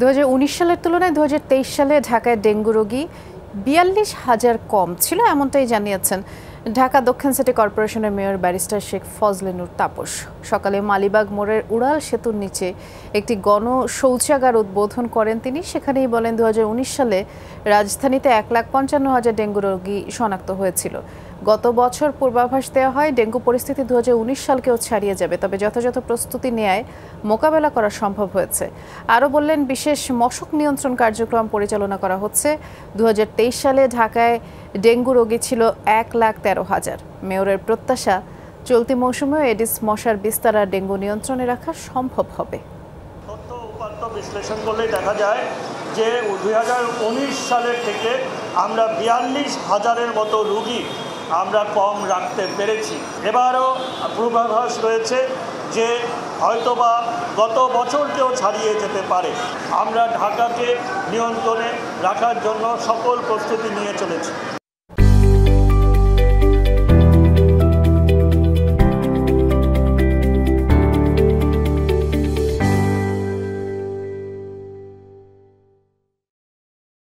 2019 সালের তুলনায় 2023 সালে ঢাকায় ডেঙ্গু রোগী 42,000 কম ছিল, এমনটাই জানিয়েছেন ঢাকা দক্ষিণ সিটি কর্পোরেশনের মেয়র ব্যারিস্টার শেখ ফজলে নূর তাপস। সকালে মালিবাগ মোড়ের উড়াল সেতুর নিচে একটি গণ শৌচাগার উদ্বোধন করেন তিনি। সেখানেই বলেন 2019 সালে রাজধানীতে 1,55,000 ডেঙ্গু রোগী শনাক্ত হয়েছিল। গত বছর পূর্বাভাস দেওয়া হয় ডেঙ্গু পরিস্থিতি 2019 সালকেও ছাড়িয়ে যাবে, তবে যথাযথ প্রস্তুতি নেয় মোকাবেলা করা সম্ভব হয়েছে। আরও বললেন বিশেষ মশক নিয়ন্ত্রণ কার্যক্রম পরিচালনা করা হচ্ছে। 2023 সালে ঢাকায় ডেঙ্গু রোগী ছিল 1,13,000। মেয়রের প্রত্যাশা চলতি মৌসুমেও এডিস মশার বিস্তার আর ডেঙ্গু নিয়ন্ত্রণে রাখা সম্ভব হবে। তথ্য উপাত্ত বিশ্লেষণ করলে দেখা যায় যে 2019 সালের থেকে আমরা 42,000-এর মতো রোগী আমরা কম রাখতে পেরেছি। এবারও পূর্বাভাস রয়েছে যে হয়তোবা গত বছরকেও ছাড়িয়ে যেতে পারে। আমরা ঢাকাকে নিয়ন্ত্রণে রাখার জন্য সকল প্রস্তুতি নিয়ে চলেছি।